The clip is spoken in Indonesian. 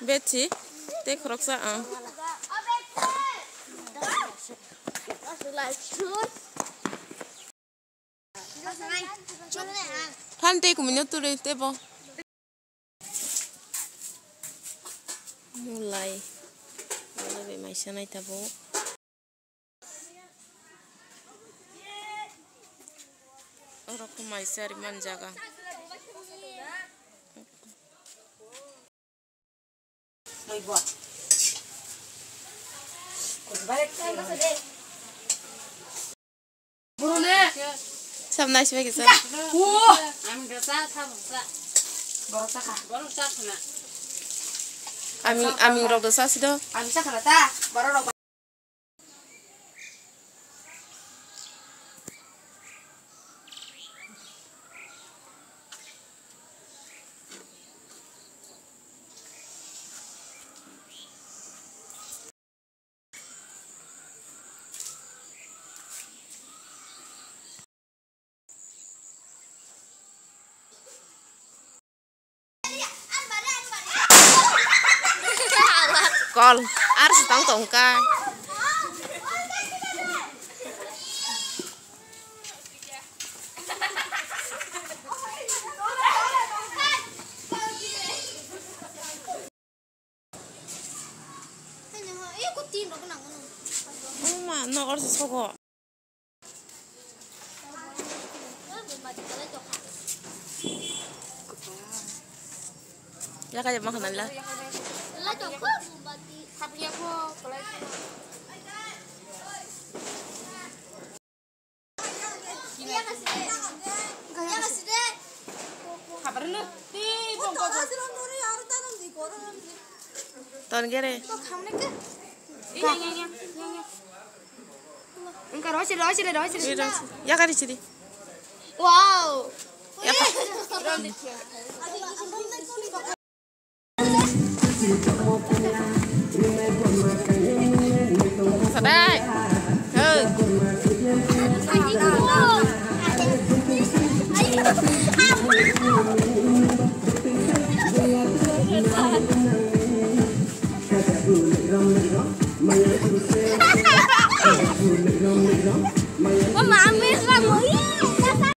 Beci, teh keroksa Pante kuminya tuh deh teh bo. Mulai maisha naik tabo. Orang maisha riman jaga. Sab nice bagi sab. Aming rok dosa sih do. Kol, harus tong ka. No harus sogo. Ya kayak makanan lah. Tahun kere. Ya kali sini. Wow. Ya.